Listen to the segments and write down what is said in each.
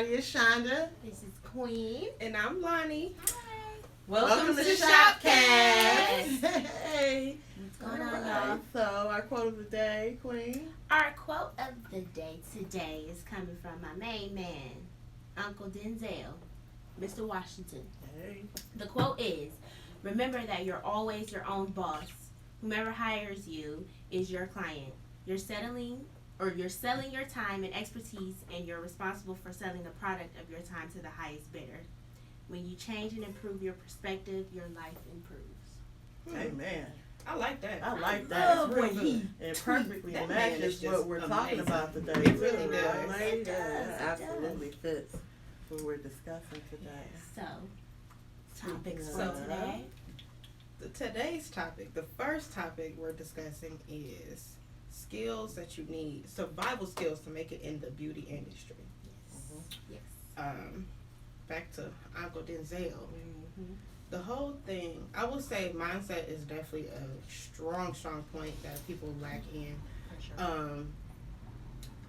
It's Shunda. This is Queen. And I'm Lonnie. Hi. Welcome to Shoppecast. Hey. What's going on, y'all? So, our quote of the day, Queen. Our quote of the day today is coming from my main man, Uncle Denzel, Mr. Washington. Hey. The quote is, remember that you're always your own boss. Whomever hires you is your client. You're selling your time and expertise, and you're responsible for selling the product of your time to the highest bidder. When you change and improve your perspective, your life improves. Amen. I like that. I like that. love It's when really, he it perfectly That matches man is what just we're talking amazing. about today. It really too. does. Right? It does. It absolutely fits what we're discussing today. So, topics Speaking for of- today. Today's topic, the first topic we're discussing is skills that you need, survival skills to make it in the beauty industry. Yes. Back to Uncle Denzel. Mm-hmm. The whole thing, I will say mindset is definitely a strong point that people lack in. For sure.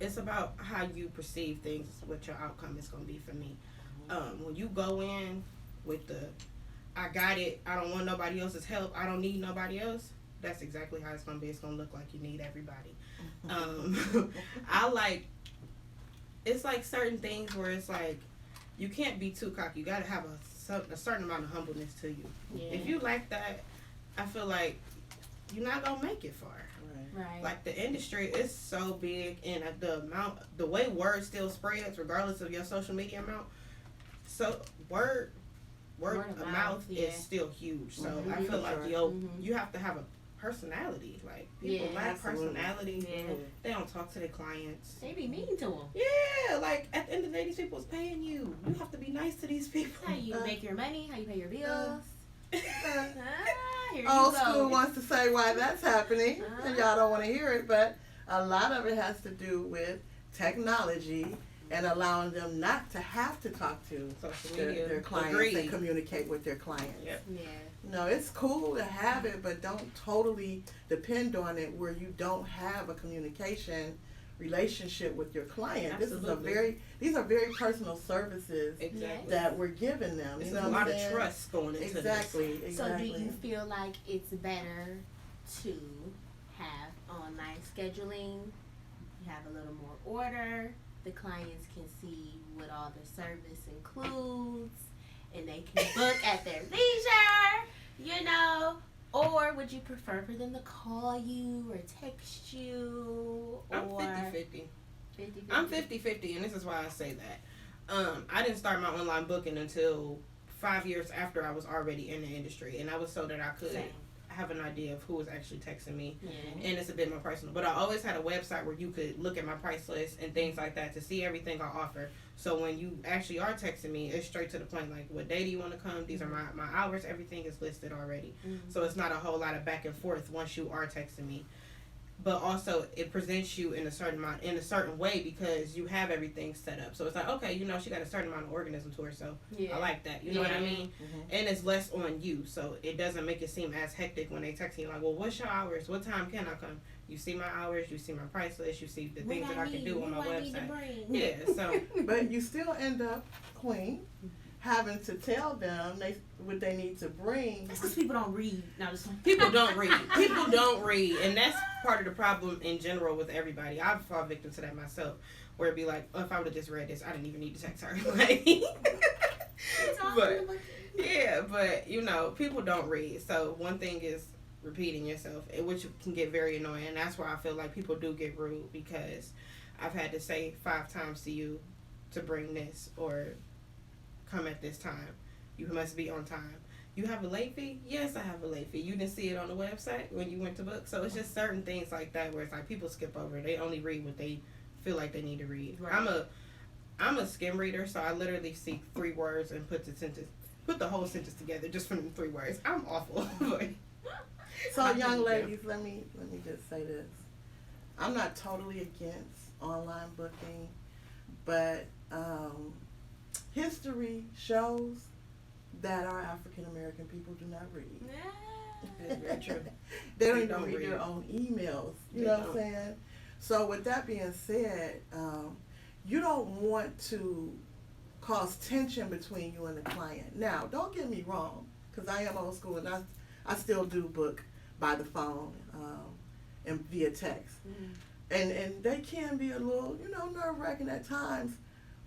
It's about how you perceive things, what your outcome is going to be for me. When you go in with the, I got it, I don't want nobody else's help, I don't need nobody else, that's exactly how it's going to be. It's going to look like you need everybody. It's like certain things where it's like, you can't be too cocky. You got to have a certain amount of humbleness to you. Yeah. If you lack that, I feel like you're not going to make it far. Right. Like the industry is so big, and the way word still spreads, regardless of your social media amount. So word of mouth yeah. is still huge. So Mhm. I feel like Sure. you have to have a personality. Like people Yeah, lack absolutely. personality. Yeah. They don't talk to their clients. They be mean to them. Yeah, like at the end of the day, these people's paying you. You have to be nice to these people. How you make your money, how you pay your bills. Here you Old go. school wants to say why that's happening, and y'all don't want to hear it, but a lot of it has to do with technology and allowing them not to have to talk to Social media. their clients Agreed. and communicate with their clients. Yep. Yeah. No, it's cool to have it, but don't totally depend on it where you don't have a communication relationship with your client. Absolutely. These are very personal services Exactly. that we're giving them. There's You know a what lot I'm of saying? trust going into Exactly. this. So do you feel like it's better to have online scheduling? You have a little more order. The clients can see what all the service includes, and they can book at their leisure, you know? Or would you prefer for them to call you or text you? I'm Or 50-50. 50-50? I'm 50-50, and this is why I say that. I didn't start my online booking until 5 years after I was already in the industry, and that was so that I could Same. have an idea of who was actually texting me, Yeah. and it's a bit more personal. But I always had a website where you could look at my price list and things like that to see everything I offer. So when you actually are texting me, it's straight to the point, like, what day do you want to come? These are my hours. Everything is listed already. Mm-hmm. So it's not a whole lot of back and forth once you are texting me. But also, it presents you in a certain way because you have everything set up. So it's like, okay, she got a certain amount of organism to her, so Yeah. I like that. You know what I mean? Mhm. And it's less on you, so it doesn't make it seem as hectic when they text you like, well, what's your hours? What time can I come? You see my hours, you see my price list, you see the things that I can do on my website. Yeah, so But you still end up, Queen, having to tell them what they need to bring. That's because people don't read. No, this one. people don't read. People don't read, and that's part of the problem in general with everybody. I've fallen victim to that myself, where it'd be like, oh, if I would have just read this, I didn't even need to text her. Like, but people don't read. So one thing is repeating yourself, which can get very annoying. And that's why I feel like people do get rude, because I've had to say 5 times to you to bring this or come at this time. You must be on time. You have a late fee? Yes, I have a late fee. You didn't see it on the website when you went to book. So it's just certain things like that where it's like people skip over. They only read what they feel like they need to read. Right. I'm a skim reader, so I literally see 3 words and put the whole sentence together just from the 3 words. I'm awful. So, young ladies, let me just say this. I'm not totally against online booking, but history shows that our African American people do not read. That's very true. They don't even read their own emails. You know what I'm saying? So with that being said, you don't want to cause tension between you and the client. Now, don't get me wrong, because I am old school and I still do book by the phone and via text. And they can be a little, nerve-wracking at times.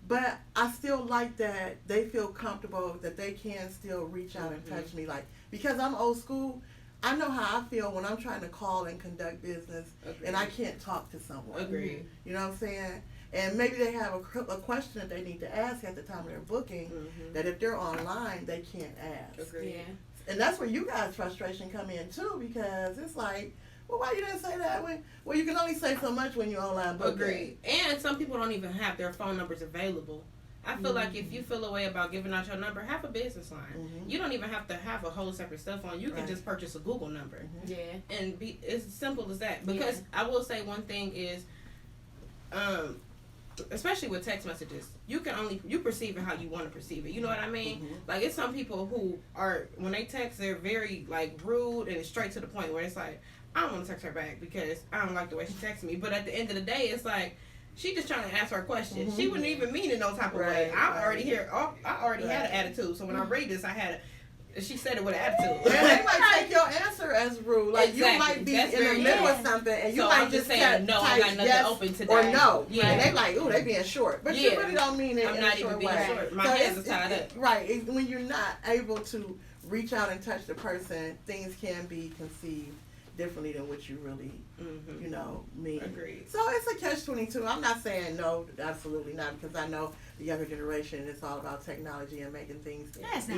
But I still like that they feel comfortable that they can still reach out and touch me. Like, because I'm old school, I know how I feel when I'm trying to call and conduct business and I can't talk to someone. Agreed. You know what I'm saying? And maybe they have a question that they need to ask at the time they're booking that if they're online, they can't ask. Agreed. Yeah. And that's where you guys' frustration come in too, because it's like, well, why you didn't say that? Well, you can only say so much when you're online booking. Agreed. And some people don't even have their phone numbers available. I feel like if you feel a way about giving out your number, have a business line. You don't even have to have a whole separate cell phone. You can just purchase a Google number. Yeah. And it's as simple as that. Because I will say one thing is, especially with text messages, you perceive it how you want to perceive it. You know what I mean? Like, it's some people who are, when they text, they're very like rude and it's straight to the point where it's like, I don't want to text her back because I don't like the way she texts me. But at the end of the day, it's like, she just trying to ask her a question. She wouldn't even mean it no type of way. I already had an attitude. So when I read this, she said it with an attitude. And they might take your answer as rude. Like, you might be in the middle of something and you might just saying, no, I got nothing yes open today. Or no. Yeah. And they like, ooh, they being short. But you really don't mean it I'm in not a short even being way. short. My hands are tied up. Right. When you're not able to reach out and touch the person, things can be conceived differently than what you really, mean. Agreed. So it's a catch-22. I'm not saying no, absolutely not, because I know the younger generation, it's all about technology and making things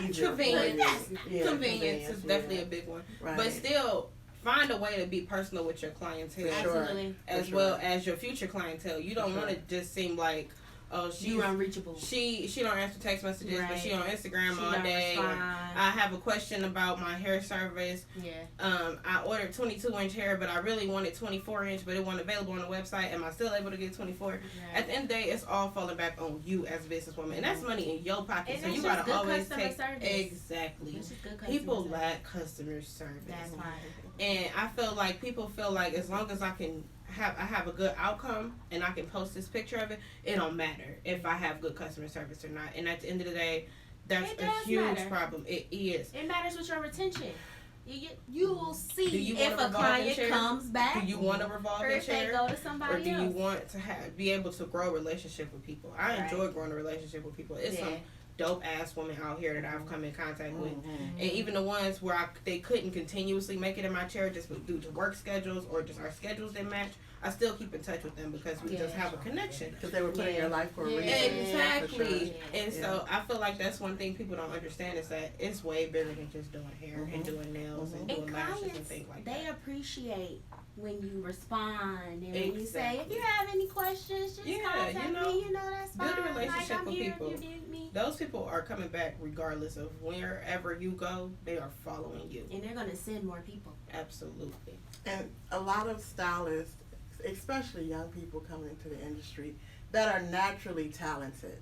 easier. Convenience is definitely a big one. Right. But still, find a way to be personal with your clientele. Absolutely. As well as your future clientele. You don't want to just seem like, oh, you're unreachable. She don't answer text messages, but she on Instagram she all day. Respond. I have a question about my hair service. Yeah. I ordered 22-inch hair, but I really wanted 24-inch, but it wasn't available on the website. Am I still able to get 24? Right. At the end of the day, it's all falling back on you as a businesswoman, and that's money in your pocket. And so you gotta always take exactly. People lack customer service. That's right. And I feel like people feel like as long as I have a good outcome and I can post this picture of it, it don't matter if I have good customer service or not. And at the end of the day, that's a huge problem. It is. It matters with your retention. You will see if a client comes back. Do you want to revolve or the if chair? they go to somebody else? Or do you want to be able to grow a relationship with people? I enjoy growing a relationship with people. It's some dope ass women out here that I've come in contact with, and even the ones where they couldn't continuously make it in my chair just due to work schedules or just our schedules didn't match. I still keep in touch with them because we just have a connection. Because they were putting your life for a reason. Exactly. And so I feel like that's one thing people don't understand is that it's way bigger than just doing hair and doing nails and doing lashes and things like that. They appreciate when you respond and when you say, if you have any questions, just contact me. That's fine. Build a relationship with people. If you need me. Those people are coming back regardless of wherever you go. They are following you. And they're going to send more people. Absolutely. And a lot of stylists, especially young people coming into the industry that are naturally talented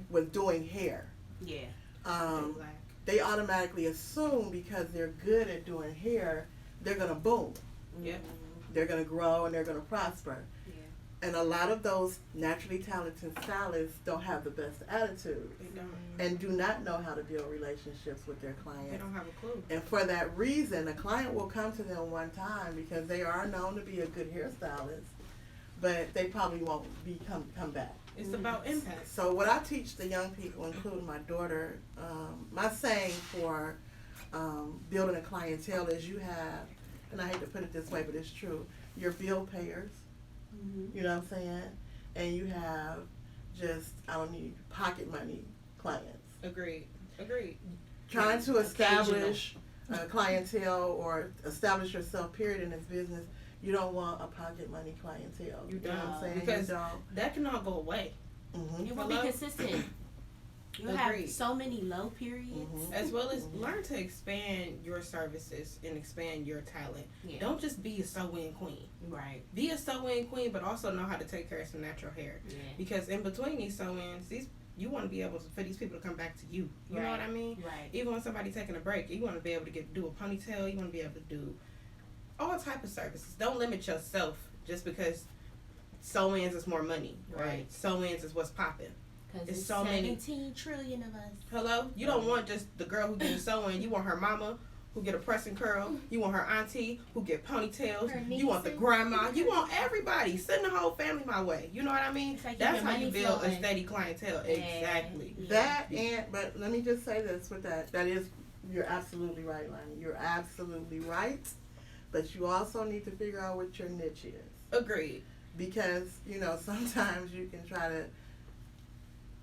with doing hair. Yeah. They automatically assume because they're good at doing hair, they're going to boom. Yeah. They're going to grow and they're going to prosper. Yeah. And a lot of those naturally talented stylists don't have the best attitude. They don't. And do not know how to build relationships with their clients. They don't have a clue. And for that reason, a client will come to them one time because they are known to be a good hairstylist, but they probably won't come back. It's about impact. So what I teach the young people, including my daughter, my saying for building a clientele is you have, and I hate to put it this way, but it's true, your bill payers, you know what I'm saying? And you have just, I don't need pocket money clients. Agreed. Trying to establish a clientele or establish yourself, period, in this business, You don't want a pocket money clientele. You know what I'm saying? because you don't. that can all go away. Mm-hmm. It will be consistent. You'll Agreed. have so many low periods. As well as learn to expand your services and expand your talent. Yeah. Don't just be a sew-in queen. Right. Be a sew-in queen, but also know how to take care of some natural hair. Yeah. Because in between these sew-ins, you want to be able for these people to come back to you. You know what I mean? Right. Even when somebody's taking a break, you want to be able to do a ponytail. You want to be able to do all type of services. Don't limit yourself just because sew-ins is more money. Right. Sew-ins is what's popping. Because It's it's so 17 many. trillion of us. Hello? You don't want just the girl who gets sewing. You want her mama who get a press and curl. You want her auntie who get ponytails. Her You want the nieces. grandma. You want everybody. Send the whole family my way. You know what I mean? It's like That's your how you money build flowing. a steady clientele. Yeah. Exactly. That but let me just say this with that. That is, you're absolutely right, Lonnie. You're absolutely right. But you also need to figure out what your niche is. Agreed. Because, sometimes you can try to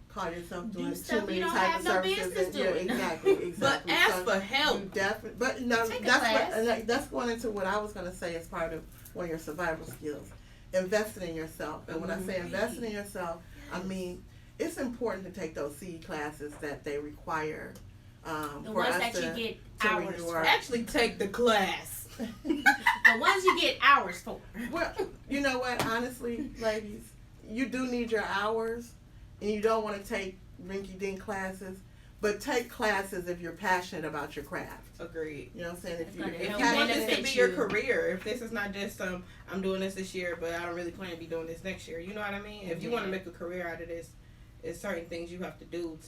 call yourself Do doing stuff too many you don't type have of no services. business Yeah, doing. exactly. But ask So for help. you definitely, but no, Take a that's class. that's going into what I was going to say as part of one of your survival skills. Investing in yourself. And when I say investing in yourself, I mean, it's important to take those CE classes that they require The for ones us that to, you get to hours renew for. our- Actually take the class. The ones you get hours for. Well, you know what? Honestly, ladies, you do need your hours, and you don't want to take rinky-dink classes, but take classes if you're passionate about your craft. Agreed. You know what I'm saying? That's gonna If you help want this to benefit be your you. career, if this is not just I'm doing this year, but I don't really plan to be doing this next year. You know what I mean? If you want to make a career out of this, it's certain things you have to do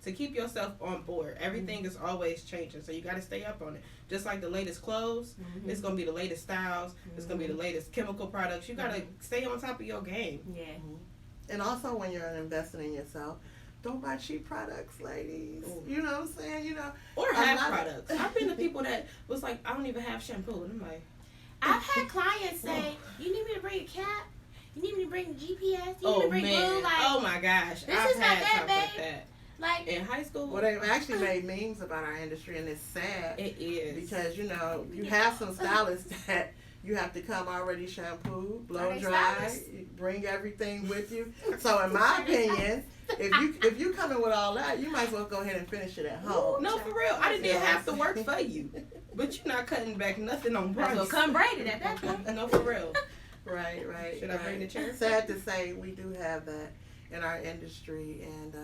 to keep yourself on board. Everything is always changing, so you got to stay up on it. Just like the latest clothes, it's gonna be the latest styles. It's gonna be the latest chemical products. You gotta stay on top of your game. Yeah. And also, when you're investing in yourself, don't buy cheap products, ladies. Ooh. You know what I'm saying? Or A half lot of- products. I've been the people that was like, I don't even have shampoo, and I'm like, I've had clients say, "You need me to bring a cap? You need me to bring GPS? You need me oh to bring man, glue?" Like, oh my gosh, this I've is not had that stuff like bad. that. like In high school, Well, they've actually made memes about our industry, and it's sad. it is Because, you have some stylists that you have to come already shampooed, blow Are they dry, stylists? you bring everything with you. So in my opinion, if you come in with all that, you might as well go ahead and finish it at home. No, for real. I didn't have to work for you. But you're not cutting back nothing on price. well, come braided at that point. No, for real. Right. Should I bring the chair? Sad to say, we do have that in our industry, and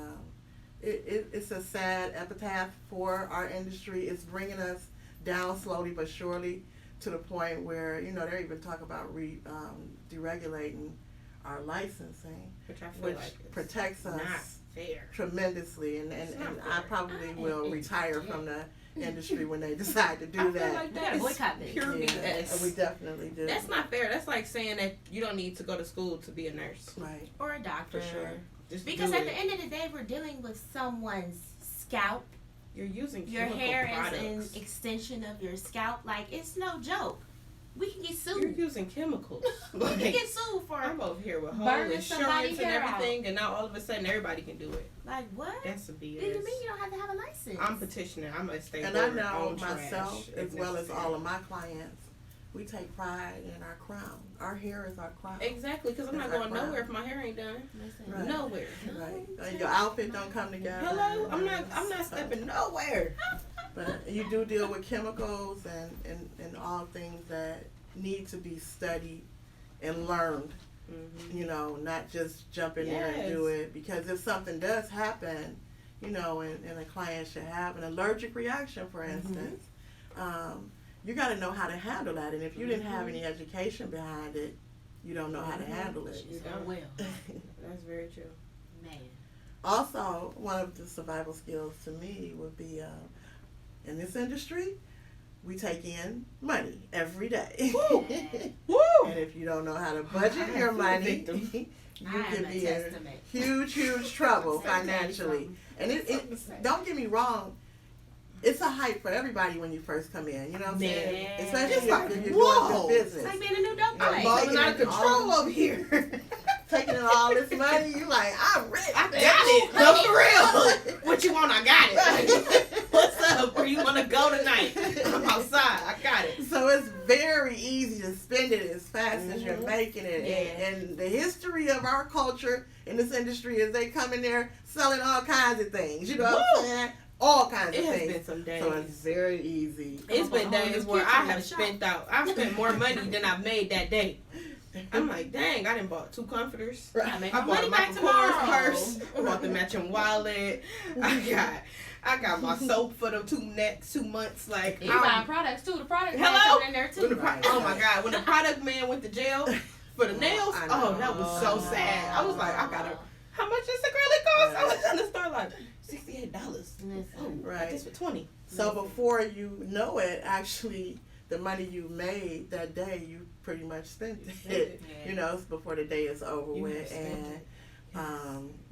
it's a sad epitaph for our industry. It's bringing us down slowly but surely to the point where, they're even talking about deregulating our licensing, Which I feel which like is protects us not fair. tremendously, and It's not I fair. probably will retire from the industry when they decide to do I feel that. like We that gotta is boycott this. pure Yeah, BS. we definitely do. That's not fair. That's like saying that you don't need to go to school to be a nurse. Right. Or a doctor. For sure. Just Because do at it. the end of the day, we're dealing with someone's scalp. You're using Your chemical hair products. is an extension of your scalp. Like, it's no joke. We can get You're sued. using chemicals. We can Like, get sued for I'm over here with whole burning insurance somebody's and hair out. everything, and now all of a sudden everybody can do it. like what? That's a Do you BS. mean you don't have to have a license? I'm petitioning. I'm gonna stay And I over know on myself, trash as if well as necessary. all of my clients, we take pride in our crown. Our hair is our crown. Exactly, because I'm not That's our going crown. nowhere if my hair ain't done. Listen, Right. Nowhere. Right. Your outfit don't come together. Hello, I'm not stepping nowhere. But you do deal with chemicals and all things that need to be studied and learned. Mm-hmm. Not just jump in there and do it. Because if something does happen, and a client should have an allergic reaction, for instance, you got to know how to handle that. And if you didn't have any education behind it, you don't know how to handle it. She's so well. That's very true. Man. Also, one of the survival skills to me would be, in this industry, we take in money every day. Woo! And if you don't know how to budget your money, you I am can a be in testament. huge trouble Let me tell you financially. And it don't get me wrong, it's a hype for everybody when you first come in. You know what I'm saying? Man. Especially It's like, if you're whoa. doing good It's business. like being a new dope I'm boy. balling out of Taking it all- control over here. Taking in all this money, you like, I'm rich. I got it. No, for real. What you want? I got it. What's up? Where you want to go tonight? I'm outside. I got it. So it's very easy to spend it it as fast as you're making it. Yeah. And the history of our culture in this industry is they come in there selling all kinds of things. You know what I'm saying? All kinds of It has things. been some days. So it's very easy. It's been days where I have I've spent more money Mm-hmm. than I've made that day. I'm like, dang, I done bought 2 comforters. I make I my bought money a back Michael Kors tomorrow. purse. I bought the matching wallet. I got my soap for the 2 months. Like, You buying products too. The product man Hello? coming in there too. When oh my God, when the product man went to jail for the nails, I know. that was so sad. I was like, I gotta, how much does acrylic cost? I was in the store like, $68. Oh, Right. this for 20. So before you know it, actually, the money you made that day, you pretty much spent it. Yeah. You know, before the day is over You have with, spent and it.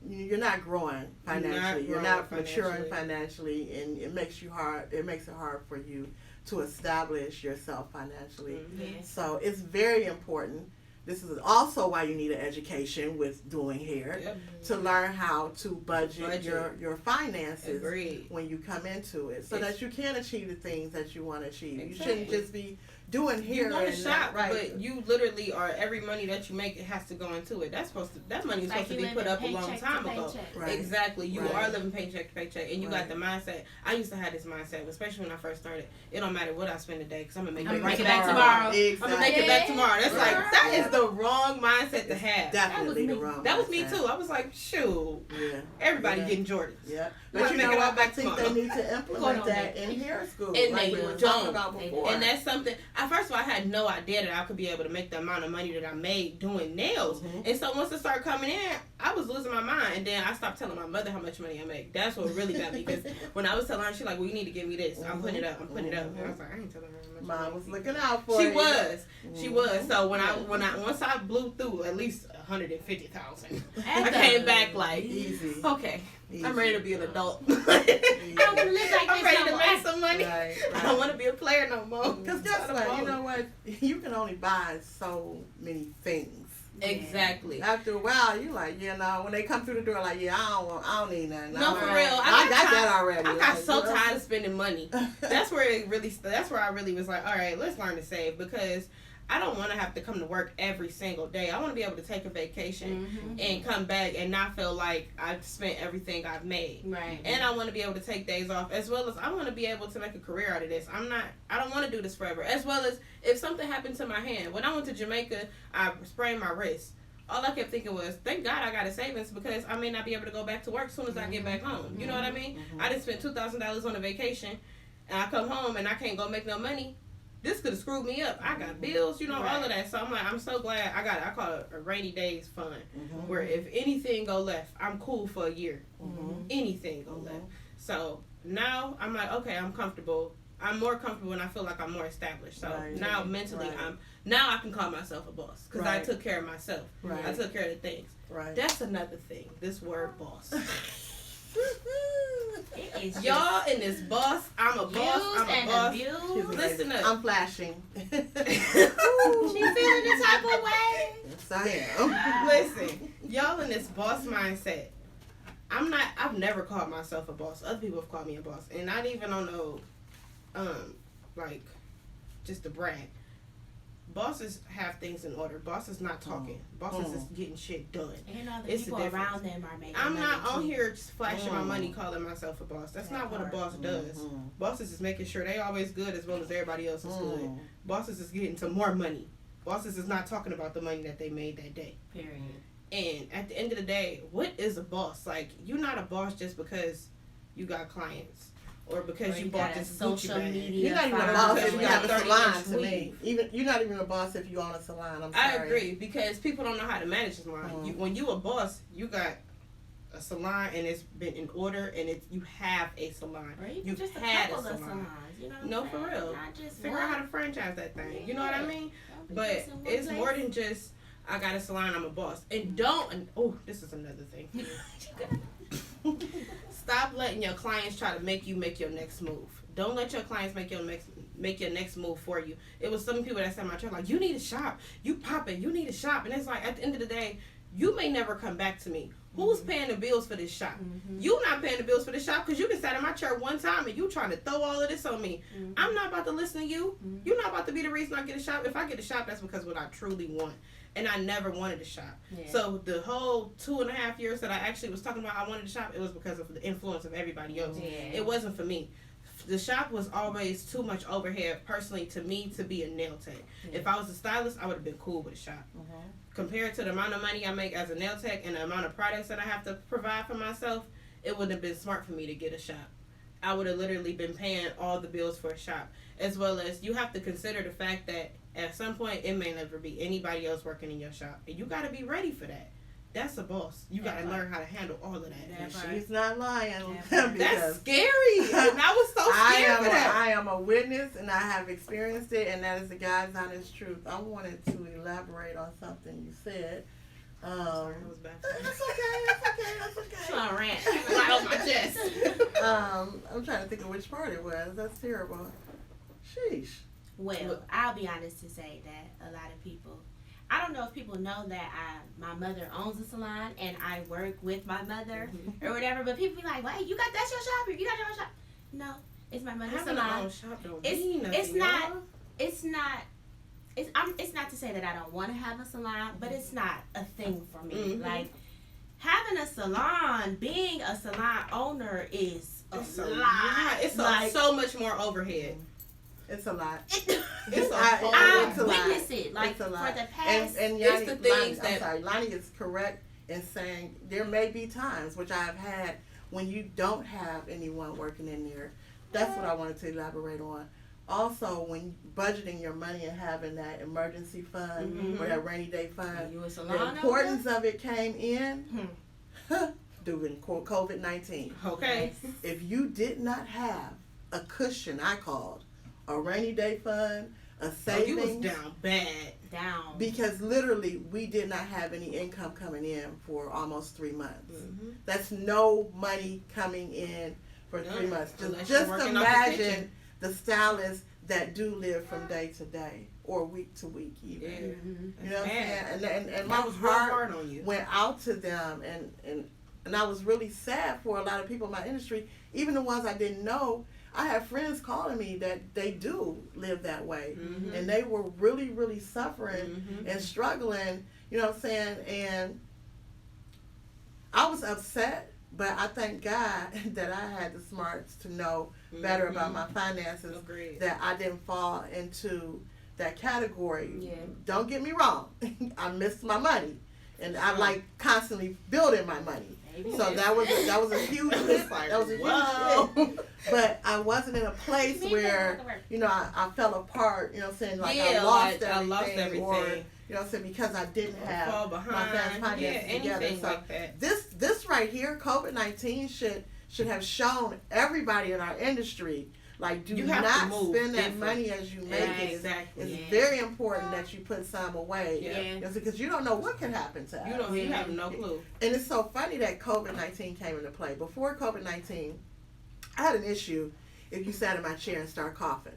you're not growing financially. You're growing not maturing financially. financially, and it makes you hard. It makes it hard for you to establish yourself financially. Yeah. So it's very important. This is also why you need an education with doing hair Yep. to learn how to budget. Budget. your finances Agreed. when you come into it, so It's- that you can achieve the things that you want to achieve. Exactly. You shouldn't just be doing You hair want to and shop, not right. but you literally are every money that you make, it has to go into it. That money is Like supposed to you be living put up a long paycheck to time ago. paycheck. Right. Exactly. You Right. are living paycheck to paycheck, and you Right. got the mindset. I used to have this mindset, especially when I first started. It don't matter what I spend today, because I'm gonna make I'm it gonna right make it back tomorrow. tomorrow. Exactly. I'm gonna make it back tomorrow. That's like that Yeah. is the wrong mindset to have. Definitely That the was me. wrong. That was me mindset. too. I was like, shoot, Yeah. everybody Yeah. getting Jordans. Yeah. Wanna But you make know it all what? I back think tomorrow. they need to implement on, that baby. in hair school. And like they we were don't. talking about They before. And that's something. First of all, I had no idea that I could be able to make the amount of money that I made doing nails. Mhm. And so once it started coming in, I was losing my mind. And then I stopped telling my mother how much money I make. That's what really got me. Because when I was telling her, she's like, "Well, you need to give me this. I'm putting it up. I'm putting it up." And I was like, "I ain't telling her how much." I Mom make." was looking out for She you. was. She was. Mhm. So once I blew through at least 150,000, I That's came a- back like, Easy. okay, Easy. I'm ready to be an adult. Easy. I don't want to live like I'm this ready no to more. make some money. Right, I don't want to be a player no more. Because guess Not a what? You baller. know what? You can only buy so many things. Exactly. After a while, you like, when they come through the door, like, I don't need nothing. No, for I real. got that already. I got Like, so you know? tired of spending money. That's where I really was like, all right, let's learn to save, because I don't want to have to come to work every single day. I want to be able to take a vacation Mhm. and come back and not feel like I've spent everything I've made. Right. And I want to be able to take days off, as well as I want to be able to make a career out of this. I don't want to do this forever. As well as if something happened to my hand. When I went to Jamaica, I sprained my wrist. All I kept thinking was, thank God I got a savings, because I may not be able to go back to work as soon as I get back home. You know what I mean? Mhm. I just spent $2,000 on a vacation, and I come home and I can't go make no money. This could have screwed me up. I got bills, all of that. So I'm like, I'm so glad I call it a rainy days fund, Mhm. where if anything go left, I'm cool for a year. Mhm. Anything go left. So now I'm like, okay, I'm comfortable. I'm more comfortable when I feel like I'm more established. So Right. now mentally, Right. now I can call myself a boss, because I Right. took care of myself. Right. I took care of the things. Right. That's another thing. This word boss. It is Y'all in this boss. I'm a boss. I'm a and boss. abused. Listen up. I'm flashing. She feeling the type of way. Yes, I am. Listen, y'all in this boss mindset. I've never called myself a boss. Other people have called me a boss. And not even on no, like, just to brag. Bosses have things in order. Bosses not talking. Bosses is getting shit done. And all the It's the people difference. around them are making I'm money not on too. here just flashing my Mm. money calling myself a boss. That's That not what a part. boss does. Mhm. Bosses is making sure they always good as well as everybody else is good. Mm. Bosses is getting to more money. Bosses is not talking about the money that they made that day. Period. And at the end of the day, what is a boss? Like, you're not a boss just because you got clients or because Or you you bought got a this Gucci social bag. media You're not even a following. boss Because if you you have a got salon 30-inch to me. weave. You're not even a boss if you own a salon. I'm I sorry. agree, because people don't know how to manage a salon. Mm. When you a boss, you got a salon and it's been in order, and you have a salon. Or even You've just a had couple a of salon. salons, you know what No, I'm for saying? real. Not just Figure out how to franchise that thing. You know what I mean? Don't be But just in one it's more place. than just, I got a salon, I'm a boss. And this is another thing. Stop letting your clients try to make you make your next move. Don't let your clients make your next move for you. It was some people that said in my church, like, you need to shop. You popping. You need to shop. And it's like, at the end of the day, you may never come back to me. Who's paying the bills for this shop? Mm-hmm. You not paying the bills for this shop because you been sat in my chair one time and you trying to throw all of this on me. Mm-hmm. I'm not about to listen to you. Mm-hmm. You're not about to be the reason I get a shop. If I get a shop, that's because what I truly want. And I never wanted a shop. Yeah. So the whole 2.5 years that I actually was talking about I wanted a shop, it was because of the influence of everybody else. Yeah. It wasn't for me. The shop was always too much overhead, personally, to me to be a nail tech. Yeah. If I was a stylist, I would have been cool with a shop. Compared to the amount of money I make as a nail tech and the amount of products that I have to provide for myself, it wouldn't have been smart for me to get a shop. I would have literally been paying all the bills for a shop. As well as you have to consider the fact that at some point it may never be anybody else working in your shop. And you got to be ready for that. That's a boss. You got to learn how to handle all of that. And she's not lying. That's scary. And I was so scared for that. I am a witness, and I have experienced it, and that is the God's honest truth. I wanted to elaborate on something you said. Sorry, I was bad. That's okay. She's on a rant. Right off my chest. I'm trying to think of which part it was. That's terrible. Sheesh. Well, I'll be honest to say that a lot of people, I don't know if people know that my mother owns a salon and I work with my mother or whatever, but people be like, wait, you got that's your shop? You got your own shop? No, it's my mother's Having salon. a own shop don't mean nothing, It's not to say that I don't want to have a salon, but it's not a thing for me. Mm-hmm. Like, having a salon, being a salon owner is a lot. It's like, so much more overhead. It's a lot. It's a I it's a lot. witnessed it. Like, It's a for lot. the past. And It's Yanni, the things Lonnie is correct in saying there may be times, which I have had, when you don't have anyone working in there. That's what I wanted to elaborate on. Also, when budgeting your money and having that emergency fund or that rainy day fund, You a the salon importance of it came in during COVID-19. Okay. If you did not have a cushion, I called, a rainy day fund, a savings. You was down bad. down. Because literally, we did not have any income coming in for almost 3 months. Mm-hmm. That's no money coming in for 3 months. Unless Just you're working off the kitchen. imagine the stylists that do live from day to day or week to week even. Yeah. Mm-hmm. You know what I'm Bad. saying? And my That was real heart hard on you. went out to them, and I was really sad for a lot of people in my industry, even the ones I didn't know. I have friends calling me that they do live that way, Mm-hmm. and they were really, really suffering Mm-hmm. and struggling, you know what I'm saying? And I was upset, but I thank God that I had the smarts to know better about my finances, Agreed. that I didn't fall into that category. Yeah. Don't get me wrong. I missed my money, and I like constantly building my money. Maybe. So that was a huge It's like, that was a huge whoa. hit. But I wasn't in a place Me where, too. you know, I fell apart, you know what I'm saying? Like Yeah, I lost like, everything. I lost everything. Or, you know what I'm saying, because I didn't have Fall my behind. finances Yeah, together. anything So like that. this right here, COVID-19 should have shown everybody in our industry, like, do You have to not move spend that different. money as you make Yeah, it. exactly. It's Yeah. very important that you put some away. Yeah. Yeah. Because you don't know what can happen to us. You have no clue. And it's so funny that COVID-19 came into play. Before COVID-19, I had an issue if you sat in my chair and start coughing.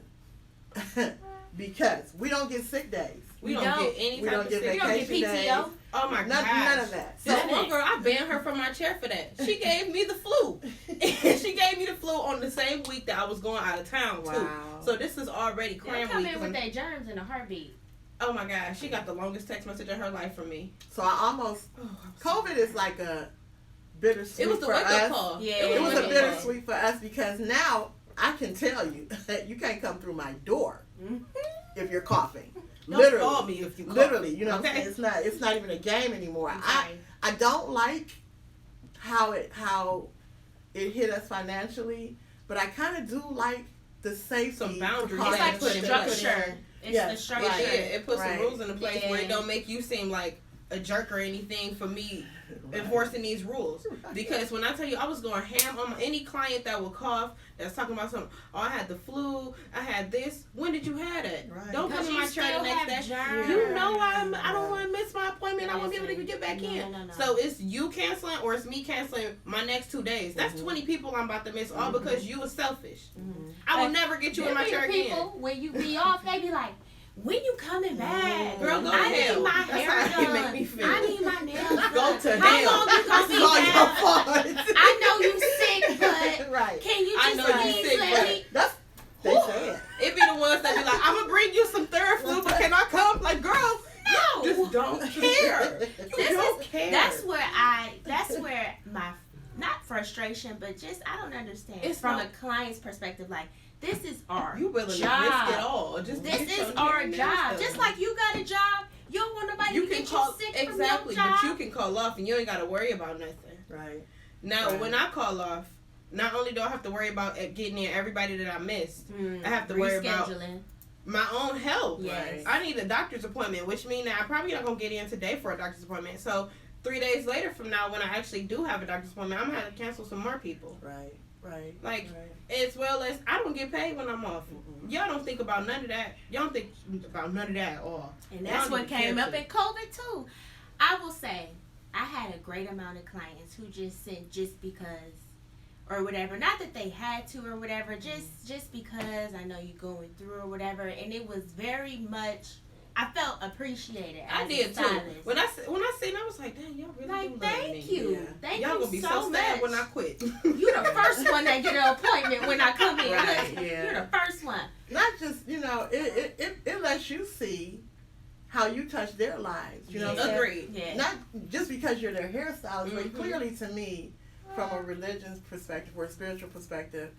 Because we don't get sick days. We don't get any We type don't of get sick. You don't get vacation PTO. days. Oh my None gosh. of that. This So, one girl, I banned her from my chair for that. She gave me the flu. She gave me the flu on the same week that I was going out of town too. wow. So this is already They'll cram come week. in with their germs in a heartbeat. Oh my gosh, she got the longest text message of her life from me. So I almost, COVID is like a bittersweet It was the for wake us. up call. Yeah. It was the a wake-up bittersweet for us because now I can tell you that you can't come through my door if you're coughing. call. Don't Literally. call me if you call. Literally, you know what I'm Okay. saying? It's not even a game anymore. I'm sorry. I don't like how it hit us financially, but I kind of do like the safety. Some boundaries. It's like put the in structure. It's Yes, the structure. right. It puts Right. some rules into place where it Yeah. don't make you seem like a jerk or anything for me enforcing these rules. Because when I tell you I was going ham on any client that would cough, that's talking about something, oh, I had the flu, I had this. When did you have it? Right. Don't come Because in you my chair still the next have day. germs. You know I don't want to miss my appointment. I want to be able to get back No, in. no, no. So it's you canceling or it's me canceling my next 2 days. That's 20 people I'm about to miss all because you was selfish. I will Like, never get you in my There chair be again. people, when you be off, they be like, when you coming back? Girl, go I to hell. need my That's hair how you done. make me feel. I need my nails to How him. long you gonna This be is all your down? fault. I know you sick, but Right. can you I just know you please sick, let but me? That's they said. It be the ones that be like, I'm gonna bring you some Theraflu, but can I come? Like, girl, No. just don't care. You don't care. That's where my not frustration, but just I don't understand. It's from not- a client's perspective, like this is our You willing job. to risk it all? Just This get is your our hair and job. nails done. Just like you got a job, you don't want nobody you to can get call you sick exactly, from your job. but you can call off and you ain't gotta worry about nothing. Right. Now, Right. when I call off, not only do I have to worry about getting in everybody that I missed, I have to worry about rescheduling. my own health. Yes. I need a doctor's appointment, which means that I'm probably not gonna get in today for a doctor's appointment. So 3 days later from now, when I actually do have a doctor's appointment, I'm gonna have to cancel some more people. Right. Right. Like, right. as well as I don't get paid when I'm off. Mm-mm. Y'all don't think about none of that. Y'all don't think about none of that at all. And Y'all that's don't what even came care up to. in COVID too. I will say, I had a great amount of clients who just sent just because or whatever. Not that they had to or whatever, just because I know you're going through or whatever. And it was very much, I felt appreciated. I as did a too. stylist. When I seen, I was like, dang, y'all really Like, do love thank me. you. Yeah. Thank Y'all you gonna be so so sad much. when I quit. You the first one that get an appointment when I come in. Right, yeah. You're the first one. Not just, it lets you see how you touch their lives. You know what I'm saying? Agreed. Yeah. Not just because you're their hairstylist, but Mhm. clearly to me, from a religious perspective or a spiritual perspective,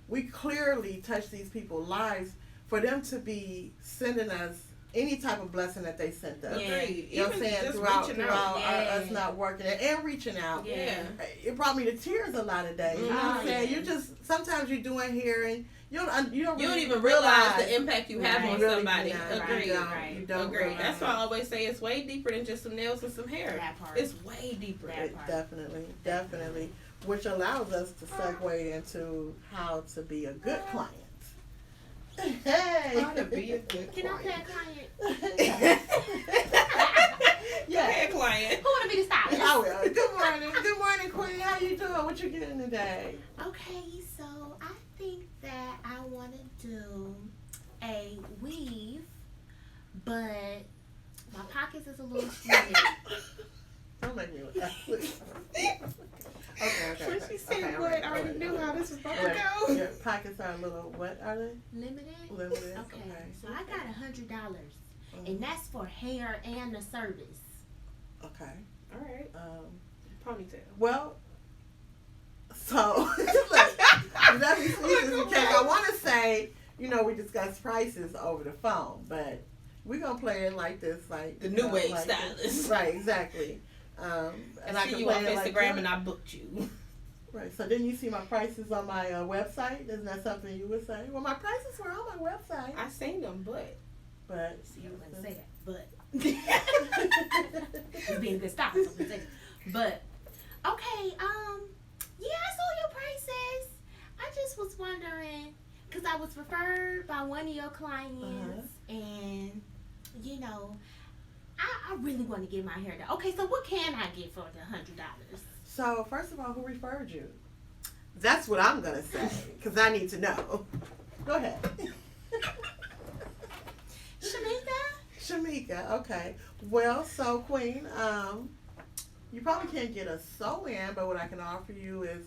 we clearly touch these people's lives for them to be sending us any type of blessing that they sent us. Yeah. Agreed. You know what I'm Even saying? just Throughout reaching out. us not working and reaching out. Yeah. It brought me to tears a lot of days. You know what I'm Oh, saying? yeah. You just, sometimes you're doing hair and you don't You don't really even realize the impact you have Right. on Really somebody. do not. Agreed. You don't, Right. you don't Agreed. realize. That's why I always say it's way deeper than just some nails and some hair. That part. It's way deeper. That It part. definitely, which allows us to segue into how to be a good client. Hey, How to be a good Can I play client. a client? Go ahead, client. Who wanna be the stylist? I will. Good morning, Queen. How you doing? What you getting today? Okay, so I think that I want to do a weave, but my pockets is a little skinny. Don't make me laugh, please. Okay. When she said Okay, all what, right, I already all right, knew all how right. this was about All to right. go. Your pockets are a little, what are they? Limited? Limited. Okay, so I got $100, and Mhm. that's for hair and the service. Okay. All right. Ponytail. Well, so look, let me see this because I want to say, we discussed prices over the phone, but we're gonna play it like this, like The new wave like stylist. this. Right? Exactly. And I see can you play on it like Instagram this. and I booked you. Right. So didn't you see my prices on my website? Isn't that something you would say? Well, my prices were on my website, I seen them, but but See, I wouldn't say that, but it's being a good stylist. I'm gonna say that. But okay, yeah, I saw your prices. I just was wondering because I was referred by one of your clients, and I really want to get my hair done. Okay, so what can I get for the $100? So first of all, who referred you? That's what I'm gonna say because I need to know. Go ahead. Shamika, okay. Well, so Queen, you probably can't get a sew-in, but what I can offer you is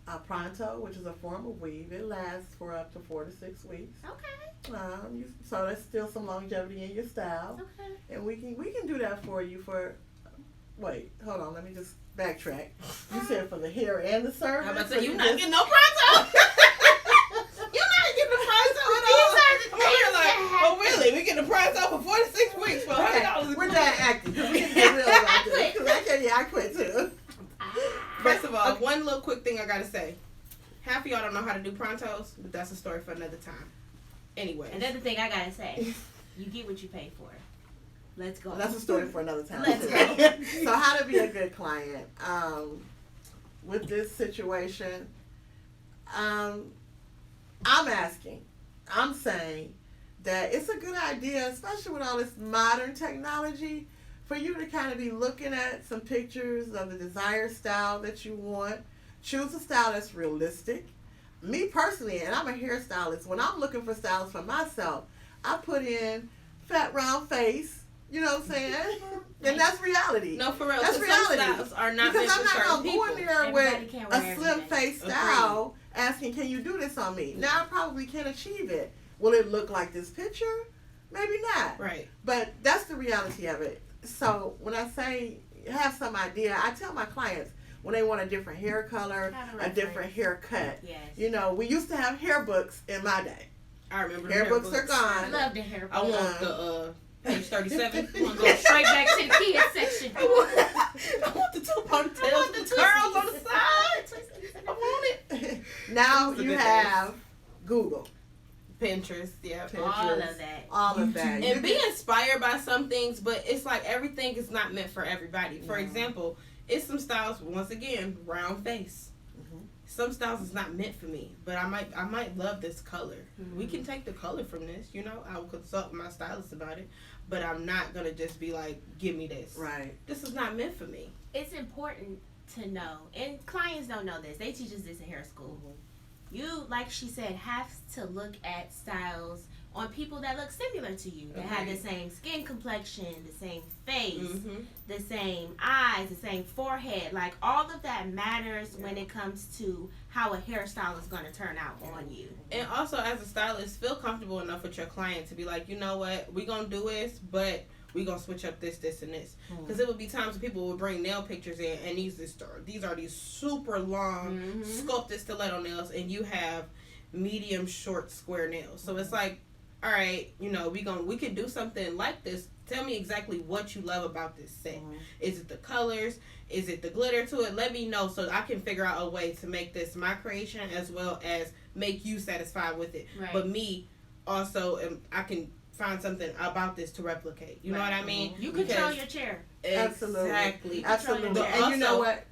a pronto, which is a form of weave. It lasts for up to 4 to 6 weeks. Okay. So there's still some longevity in your style, Okay. and we can do that for you for. Wait, hold on. Let me just backtrack. You said for the hair and the service. I'm about to so say, you're you not just- getting no pronto. You're not getting the pronto at all. These are the I'm over here things like, that oh really? We getting the pronto for 4 to 6 weeks for $100. We're done acting because we can get real about this. Because I quit too. First of all, one little quick thing I gotta say. Half of y'all don't know how to do prontos, but that's a story for another time. Anyway. Another thing I gotta say, you get what you pay for. Let's go. That's a story for another time. Let's too. go. So how to be a good client with this situation? I'm saying that it's a good idea, especially with all this modern technology, for you to kind of be looking at some pictures of the desired style that you want. Choose a style that's realistic. Me personally, and I'm a hairstylist, when I'm looking for styles for myself, I put in fat round face, You know what I'm saying? And that's reality. No, for real. That's reality. Some styles are not because meant I'm for not certain gonna people. go in there Everybody with can't a wear slim everything. face style asking, "Can you do this on me?" Now I probably can't achieve it. Will it look like this picture? Maybe not. Right. But that's the reality of it. So when I say have some idea, I tell my clients when they want a different hair color, Have a a reference. different haircut. Yes. You know, we used to have hair books in my day. I remember the Hair books are I gone. love the hair. I book. want the page 37. I want to go straight back to the kids section. I want the two ponytails, the curls on the side. I want it. Now Those are you good have Google, Pinterest, yeah. Pinterest, All of that. all of that. And be inspired by some things, but it's like everything is not meant for everybody. For No. example, it's some styles, once again, round face. Mhm. Some styles is not meant for me, but I might love this color. Mhm. We can take the color from this, you know. I will consult my stylist about it, but I'm not gonna just be like, give me this. Right. This is not meant for me. It's important to know, and clients don't know this. They teach us this in hair school. You, like she said, have to look at styles on people that look similar to you, that have the Agreed. same skin complexion, the same face, Mm-hmm. the same eyes, the same forehead. Like, all of that matters when it comes to how a hairstyle is going to turn out on you. And also, as a stylist, feel comfortable enough with your client to be like, you know what, we gonna do this, but we gonna switch up this, and this. Because it would be times when people would bring nail pictures in, and these are these super long Mhm. sculpted stiletto nails, and you have medium short square nails. So it's like, all right, you know, we could do something like this. Tell me exactly what you love about this set. Mhm. Is it the colors? Is it the glitter to it? Let me know so I can figure out a way to make this my creation as well as make you satisfied with it. Right. But me also, I can find something about this to replicate. You know what I mean? You control your chair. Absolutely. Exactly. Absolutely. But And you know also- what?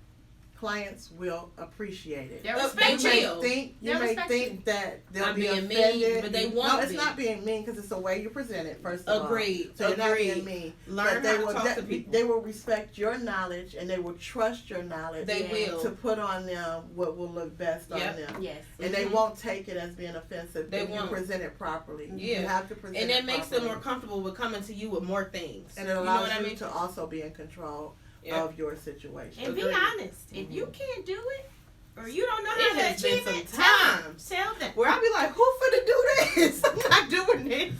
Clients will appreciate it. They're They respect will. you. You They'll may respect think that they'll I'm be being mean, offended. but they won't No, it's be. not being mean because it's the way you present it. First of all, Agreed. so you're not being Agreed. mean. Learn But they how will to talk to people. they will respect your knowledge and they will trust your knowledge. They Yeah. will. to put on them what will look best Yep. on them. Yes. And they Mhm. won't take it as being offensive They if won't. you present it properly. Yeah. You have to present And it that makes them properly. more comfortable with coming to you with more things. And it you know allows what I you mean? to also be in control Yep. of your situation. And be Agreed. honest. If you can't do it, or you don't know how It to has been achieve some it, tell them. times Tell them. where I be like, who finna do this? I'm not doing this.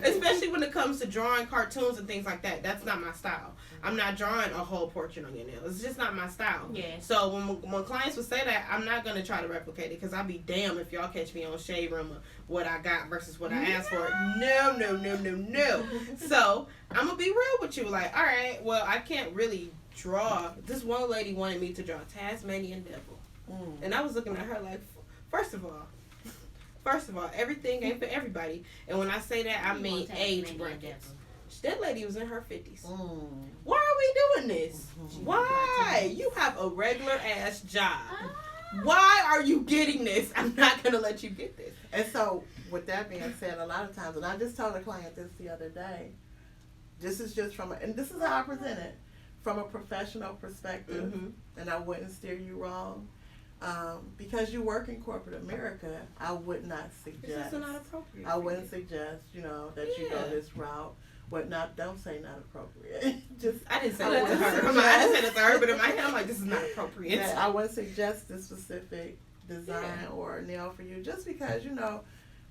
Especially when it comes to drawing cartoons and things like that. That's not my style. I'm not drawing a whole portrait on your nails. It's just not my style. Yeah. So when clients would say that, I'm not going to try to replicate it because I'll be damned if y'all catch me on Shade Room of what I got versus what I asked for. No. So I'm going to be real with you. Like, all right, well, I can't really draw. This one lady wanted me to draw Tasmanian Devil. And I was looking at her like, first of all, everything ain't for everybody. And when I say that, I mean age brackets. That lady was in her 50s. Why are we doing this? Why? You have a regular ass job. Why are you getting this? I'm not going to let you get this. And so, with that being said, a lot of times, and I just told a client this the other day, this is just and this is how I present it, from a professional perspective, Mm-hmm. and I wouldn't steer you wrong. Because you work in corporate America, I would not It's suggest. just not appropriate. I wouldn't suggest, that you go Yeah. this route. Don't say not appropriate. Just I didn't say I that to wouldn't her. suggest- I didn't say that to her, but in my head, I'm like, this is not appropriate. that I wouldn't suggest this specific design or nail for you, just because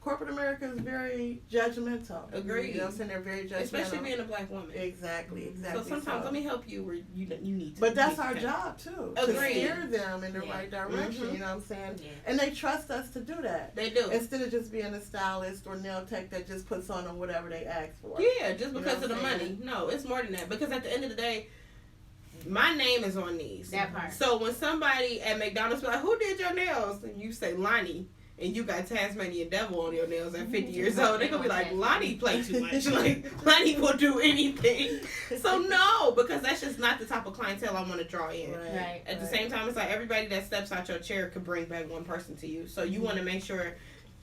corporate America is very judgmental. Agreed. You know what I'm saying? They're very judgmental. Especially being a black woman. Exactly. So sometimes let me help you where you need to. But that's need our to. job too. Agreed. To steer them in the Yeah. right direction. Mhm. You know what I'm saying? Yeah. And they trust us to do that. They do. Instead of just being a stylist or nail tech that just puts on them whatever they ask for. Yeah, just You know because what of the I'm money. saying? No, it's more than that. Because at the end of the day, my name is on these. That part. So when somebody at McDonald's be like, who did your nails? And you say Lonnie, and you got Tasmanian Devil on your nails at 50 years old, they're going to be like, Lonnie play too much. Like, Lonnie will do anything. So no, because that's just not the type of clientele I want to draw in. Right. At the same time, it's like everybody that steps out your chair could bring back one person to you. So you want to make sure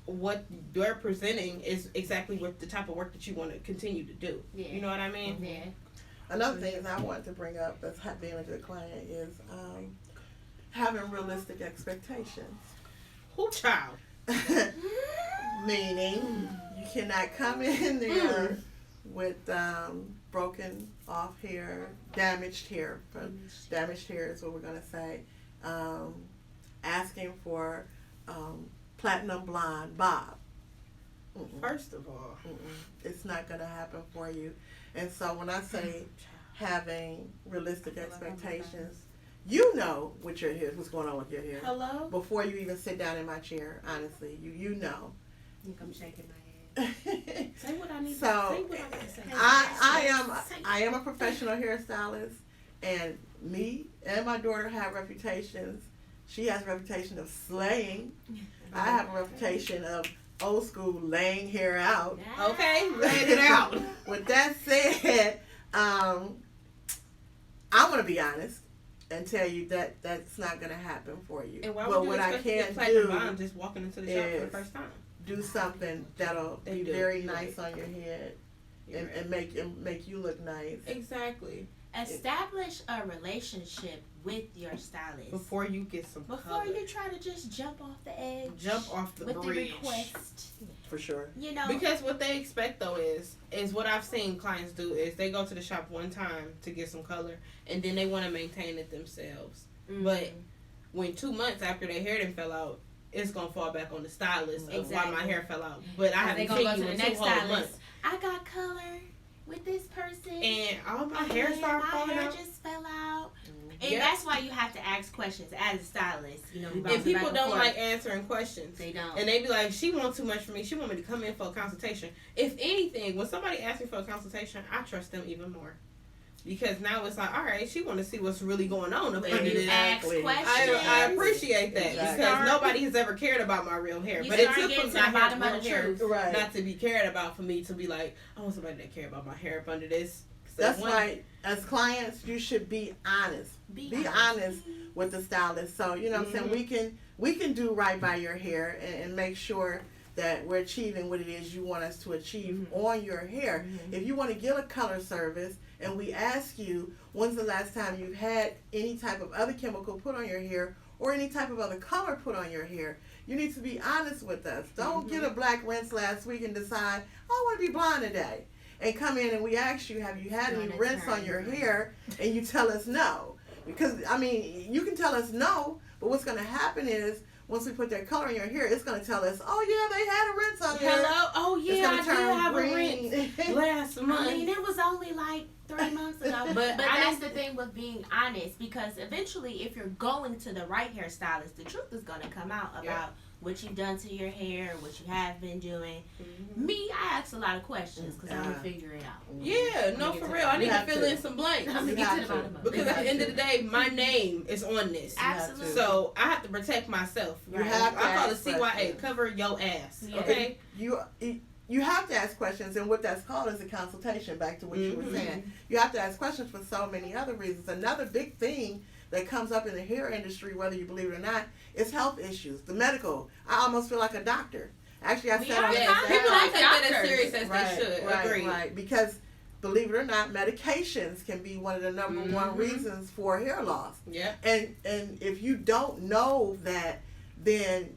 what they're presenting is exactly what the type of work that you want to continue to do. Yeah. You know what I mean? Yeah. Another thing I want to bring up that's being a good client is having realistic expectations. Who child? Meaning, you cannot come in there with broken off hair, damaged hair. Damaged hair is what we're gonna say. Asking for platinum blonde bob. First of all, it's not gonna happen for you. And so when I say having realistic expectations, you know what your hair, what's going on with your hair. Hello. Before you even sit down in my chair, honestly, you know. I think I'm shaking my head. Say what I need So, say what I need to say. I am a professional hairstylist, and me and my daughter have reputations. She has a reputation of slaying. I have a reputation of old school laying hair out. Okay, laying it out. With that said, I'm gonna be honest and tell you that that's not gonna happen for you. And why but would you what I expect to get can platinum do blonde just walking into the shop for the first time? do something that'll They be do. very You're nice right. on your head You're right. and make you look nice. Exactly. Establish a relationship with your stylist Before you get some before color. you try to just jump off the edge. Jump off the with bridge. the request. For sure. You know, Because what they expect though is what I've seen clients do is they go to the shop one time to get some color and then they want to maintain it themselves. But when 2 months after their hair done fell out, it's gonna fall back on the stylist of why my hair fell out. But I haven't gonna go seen to you the in next 2 whole stylist. months. I got color with this person, And all my hair started my falling hair out. just fell out. And Yeah. that's why you have to ask questions as a stylist. You know, we And bounce people back don't forth. like answering questions. They don't. And they be like, she wants too much from me. She want me to come in for a consultation. If anything, when somebody asks me for a consultation, I trust them even more. Because now it's like, all right, she want to see what's really going on up under You this. ask Exactly. questions. I appreciate that Exactly. because nobody has ever cared about my real hair. You But it start took getting from to the my bottom real of the hair truth. Right. not to be cared about for me to be like, I want somebody that care about my hair up under this. So That's one- right. As clients, you should be honest. Be honest with the stylist. So you know what I'm saying, we can do right by your hair and make sure that we're achieving what it is you want us to achieve on your hair. If you want to get a color service and we ask you when's the last time you've had any type of other chemical put on your hair or any type of other color put on your hair, you need to be honest with us. Don't get a black rinse last week and decide, oh, I want to be blonde today. And come in and we ask you, have you had any rinse on your hair? And you tell us no. Because, I mean, you can tell us no, but what's going to happen is once we put that color in your hair, it's going to tell us, oh, yeah, they had a rinse on there. Hello? Oh, It's yeah, gonna I did turn have a green. rinse last month. I mean, it was only like 3 months ago. But that's the thing with being honest, because eventually, if you're going to the right hairstylist, the truth is going to come out about what you've done to your hair, what you have been doing. Me, I ask a lot of questions because I want to figure it out. Yeah, no, for real. I need to fill in some blanks. I'm You gonna get have to the to. bottom of it. Because at the end of the day, my name is on this. Absolutely. So I have to protect myself. You have to I call it ask CYA, questions. cover your ass. Yeah. Okay? You have to ask questions, and what that's called is a consultation, back to what you were saying. You have to ask questions for so many other reasons. Another big thing that comes up in the hair industry, whether you believe it or not, is health issues, the medical. I almost feel like a doctor. Actually, I We said are on Yes, doctors. people don't Like take that as doctors. serious as they should. Agreed. Right, because believe it or not, medications can be one of the number one reasons for hair loss. Yeah. And if you don't know that, then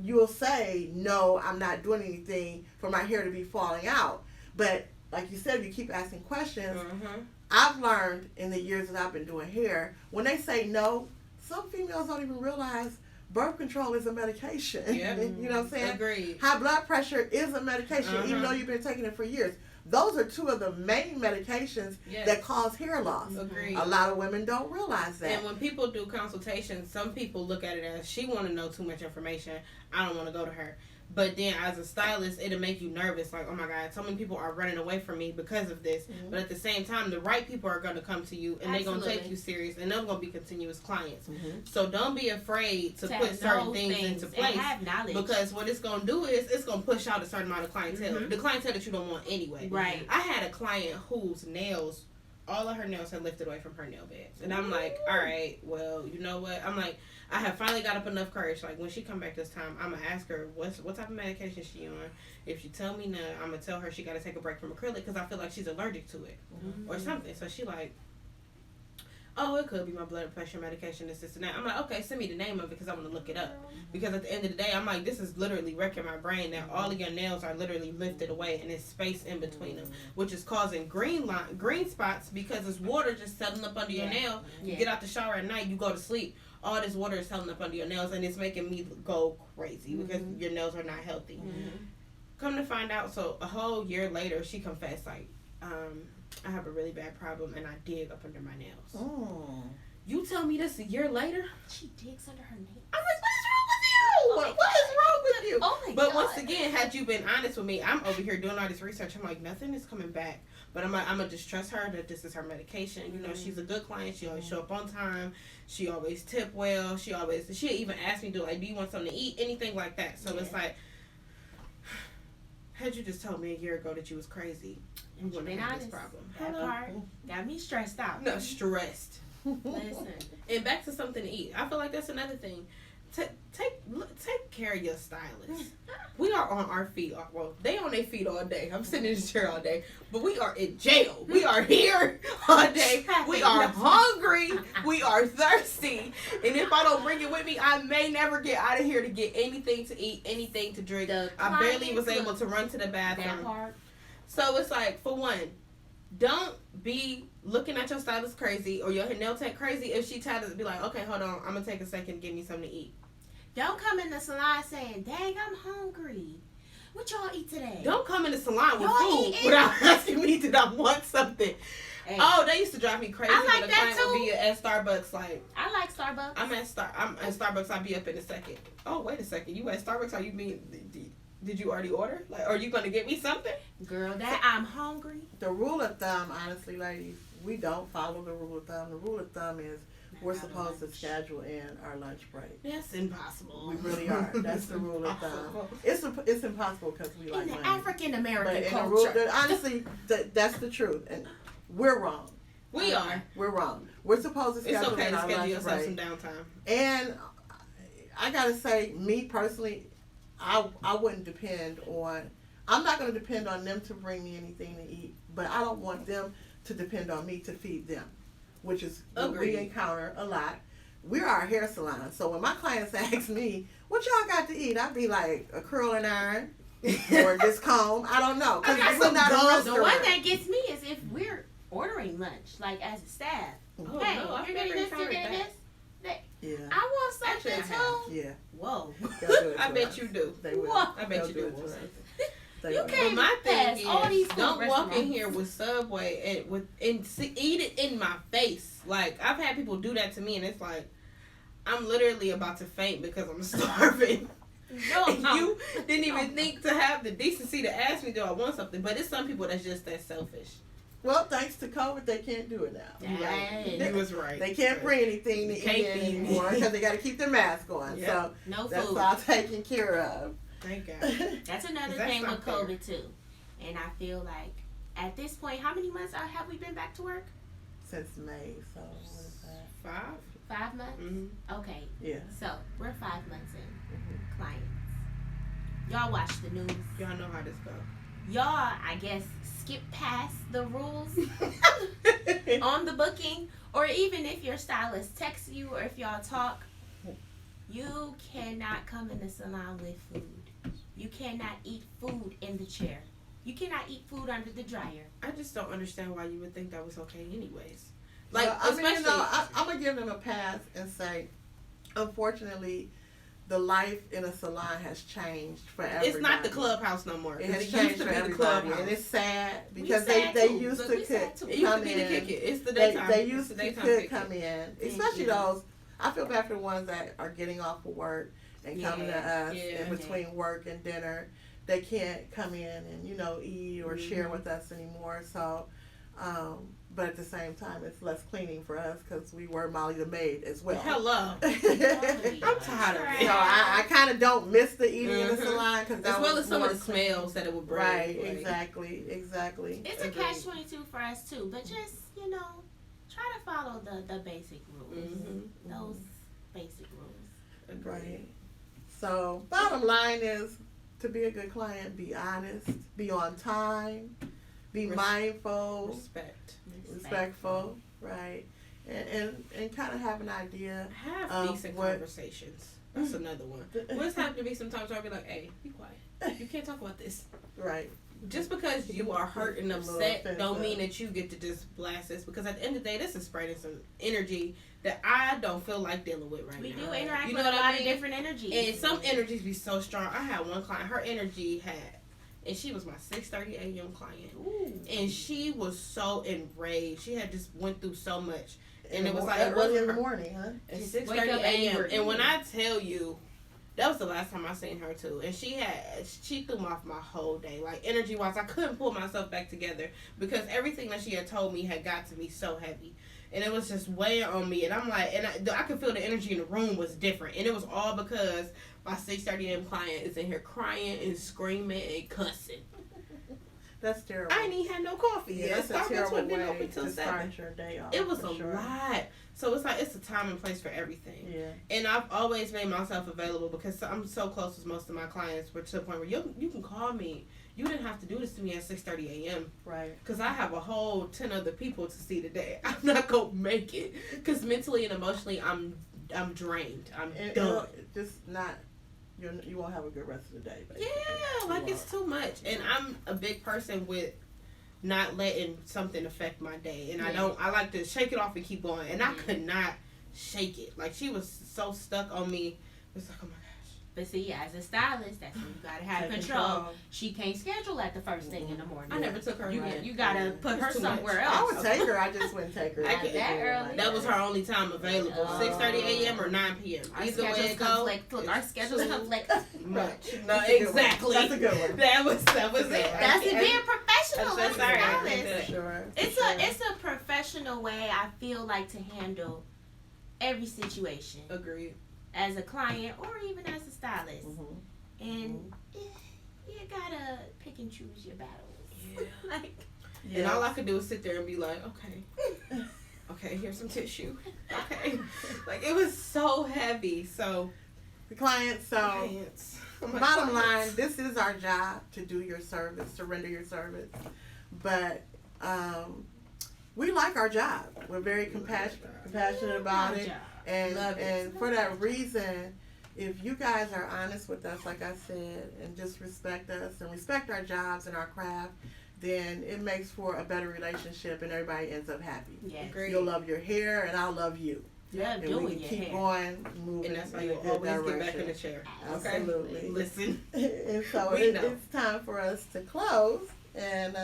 you'll say, no, I'm not doing anything for my hair to be falling out. But like you said, if you keep asking questions, I've learned in the years that I've been doing hair, when they say no, some females don't even realize birth control is a medication. Yeah. You know what I'm saying? Agreed. High blood pressure is a medication, even though you've been taking it for years. Those are two of the main medications that cause hair loss. Agreed. A lot of women don't realize that. And when people do consultations, some people look at it as she want to know too much information. I don't want to go to her. But then as a stylist, it'll make you nervous. Like, oh my God, so many people are running away from me because of this. But at the same time, the right people are going to come to you and they're going to take you serious. And they're going to be continuous clients. So don't be afraid to put certain things into place. Have knowledge. Because what it's going to do is it's going to push out a certain amount of clientele. The clientele that you don't want anyway. Right. I had a client whose nails, all of her nails had lifted away from her nail beds. And I'm like, all right, well, you know what? I'm like, I have finally got up enough courage. Like, when she come back this time, I'm going to ask her what type of medication she on. If she tell me no, I'm going to tell her she got to take a break from acrylic because I feel like she's allergic to it or something. So she like, oh, it could be my blood pressure medication, this and that. I'm like, okay, send me the name of it because I want to look it up. Because at the end of the day, I'm like, this is literally wrecking my brain that all of your nails are literally lifted away and there's space in between them, which is causing green spots because it's water just settling up under your nail. You get out the shower at night, you go to sleep. All this water is settling up under your nails and it's making me go crazy because your nails are not healthy. Come to find out, so a whole year later, she confessed, like, I have a really bad problem and I dig up under my nails. Oh. You tell me this a year later? She digs under her nails. I'm like, what is wrong with you? Oh my but God. once again, had you been honest with me, I'm over here doing all this research. I'm like, nothing is coming back. But I'm like, I'm going to just trust her that this is her medication. You know, she's a good client. She always show up on time. She always tip well. She even asked me, do you want something to eat? Anything like that. So it's like, had you just told me a year ago that you was crazy, you wouldn't have this problem. That part got me stressed out. No, stressed. Listen. And back to something to eat. I feel like that's another thing. Take care of your stylist. We are on our feet. Well, they on their feet all day. I'm sitting in this chair all day. But we are in jail. We are here all day. We are hungry. We are thirsty. And if I don't bring it with me, I may never get out of here to get anything to eat, anything to drink. I barely was able to run to the bathroom. So it's like, for one, don't be looking at your stylist crazy or your nail tech crazy if she tries to be like, okay, hold on, I'm going to take a second, give me something to eat. Don't come in the salon saying, dang, I'm hungry. What y'all eat today? Don't come in the salon with food without asking me did I want something. Hey. Oh, they used to drive me crazy. I like when the that client too. Would be at Starbucks, like. I like Starbucks. I'm at Starbucks. I'll be up in a second. Oh, wait a second. You at Starbucks? Are you mean? Did you already order? Like, are you gonna get me something? Girl, I'm hungry. The rule of thumb, honestly, ladies, we don't follow the rule of thumb. The rule of thumb is we're supposed to schedule in our lunch break. That's impossible. We really are. That's the rule of thumb. It's impossible because we like money. In the African American culture. Rule, honestly, that's the truth, and we're wrong. We are. We're wrong. We're supposed to schedule in our lunch break. It's okay to schedule yourself some downtime. And I gotta say, me personally, I wouldn't depend on. I'm not going to depend on them to bring me anything to eat, but I don't want them to depend on me to feed them, which is what we encounter a lot. We are a hair salon, so when my clients ask me, what y'all got to eat, I'd be like, a curling iron or this comb. I don't know. Because we're not a restaurant. The one that gets me is if we're ordering lunch, like as a staff. Oh, hey, no, you're getting this, you're getting this. Yeah. I want something too. Yeah. Whoa. I bet you do. They will. I bet you do. You can't my thing is, all these don't walk in here with Subway and eat it in my face. Like, I've had people do that to me, and it's like, I'm literally about to faint because I'm starving. No, you didn't even think to have the decency to ask me, do I want something? But it's some people that's just that selfish. Well, thanks to COVID, they can't do it now. Right. You was right. They can't bring anything to eat anymore because they got to keep their mask on. Yep. So no that's food. all taken care of. Thank God. That's another thing with COVID too. And I feel like at this point, how many months have we been back to work? Since May. So what is that? 5 months? Mm-hmm. Okay. Yeah. So we're 5 months in. Clients. Y'all watch the news. Y'all know how this goes. Y'all, I guess, skip past the rules on the booking, or even if your stylist texts you or if y'all talk, you cannot come in the salon with food. You cannot eat food in the chair. You cannot eat food under the dryer. I just don't understand why you would think that was okay anyways. Like, well, especially, I'm going to give them a pass and say, unfortunately, the life in a salon has changed for everybody. It's not the clubhouse no more. It has changed for everybody, and it's sad because they used to come in. It's the daytime. They used to come in, especially those. I feel bad for the ones that are getting off of work and coming to us in between work and dinner. They can't come in and eat or share with us anymore. So. But at the same time, it's less cleaning for us because we were Molly the maid as well. Hello. I'm tired of it. So I kind of don't miss the eating in the salon because as well as some of the smells that it would bring. Right, exactly. It's a catch-22 for us too, but just try to follow the basic rules. Mm-hmm. Those basic rules. Right. So bottom line is to be a good client, be honest, be on time. Be mindful, respectful, right, and kind of have an idea. Have decent conversations. That's another one. What's happened to me sometimes where I'll be like, hey, be quiet. You can't talk about this. Right. Just because you are hurt and upset don't mean that you get to just blast this, because at the end of the day, this is spreading some energy that I don't feel like dealing with right now. We do interact with a lot of different energies. And some energies be so strong. I had one client, her energy and she was my 6:30 a.m. client. Ooh. And she was so enraged. She had just went through so much. And it was like early in the morning, huh? At 6:30 a.m. And when I tell you, that was the last time I seen her too. And she threw me off my whole day. Like, energy wise, I couldn't pull myself back together because everything that she had told me had got to me so heavy. And it was just weighing on me. And I'm like, and I could feel the energy in the room was different. And it was all because my 6:30 a.m. client is in here crying and screaming and cussing. That's terrible. I ain't even had no coffee. Yeah, that's a terrible way to start your day off. It was a lot. So it's like, it's a time and place for everything. Yeah. And I've always made myself available because I'm so close with most of my clients, to the point where you can call me. You didn't have to do this to me at 6:30 a.m. Right. Because I have a whole 10 other people to see today. I'm not going to make it. Because mentally and emotionally, I'm drained. I'm done. Just not, you won't have a good rest of the day. Basically. Yeah, like it's too much. And I'm a big person with not letting something affect my day. And I like to shake it off and keep going. And I could not shake it. Like, she was so stuck on me. It's like, oh my gosh. But see, as a stylist, that's when you gotta have control. She can't schedule at the first thing in the morning. I never took her. You gotta put her somewhere else. I would take her. I just wouldn't take her. Not that early. That was her only time available. 6:30 a.m. or 9 p.m. Either way it goes. Look, our schedules conflict much. No, exactly. That's a good one. That was it. That's it. Being professional as a stylist. Sure. It's a professional way, I feel like, to handle every situation. Agreed. As a client or even as a stylist. Mm-hmm. And you gotta pick and choose your battles. Yeah. And all I could do was sit there and be like, okay, here's some tissue. Okay. Like, it was so heavy. So the clients, bottom line, this is our job to do your service, to render your service. But we like our job. We're very compassionate about it. And for that reason, if you guys are honest with us, like I said, and just respect us and respect our jobs and our craft, then it makes for a better relationship and everybody ends up happy. Yes. You'll love your hair and I'll love you. Love and doing we can your keep hair. going, moving and that's why in you a good always direction. get back in the chair. Absolutely. Okay? Listen. And so it's time for us to close. And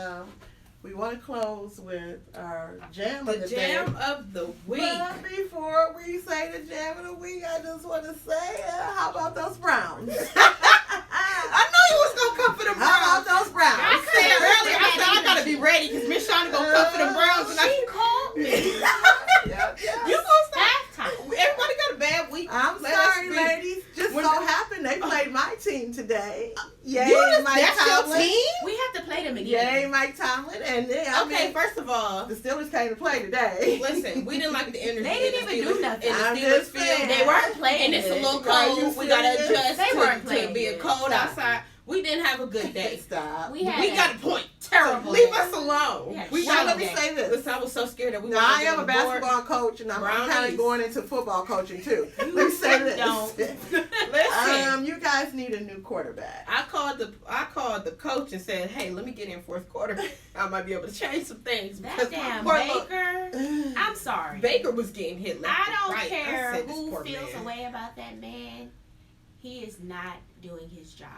we want to close with our jam of the day. The jam of the week. But before we say the jam of the week, I just want to say, how about those browns? I know you was going to come for the browns. How about those browns? I said earlier, I got to be ready because Miss Shunda going to come for the browns. And She called me. You going to stop? Everybody got a bad week. I'm sorry, ladies. Just so happened they played my team today. Yay, Mike that's Tomlin. your team? We have to play them again. Yay, Mike Tomlin. And then, First of all, the Steelers came to play today. Listen, we didn't like the energy. They didn't even do nothing. In the I'm Steelers just field. saying. They weren't playing. And it's a little Are you cold. We got to serious? adjust They weren't to playing being good. cold Stop. outside. We didn't have a good day. Stop. We got a point. Terrible. Leave us alone. Yeah, Now, let me say this. Listen, I was so scared that we were Now, I gonna am a get on the board. basketball coach, and I'm kind Brownies. of going into football coaching, too. Let me say this. Don't. Listen, You guys need a new quarterback. I called the coach and said, "Hey, let me get in fourth quarter. I might be able to change some things." That damn poor Baker. I'm sorry. Baker was getting hit left I and don't right. care I said, this who poor feels man. a way about that man. He is not doing his job.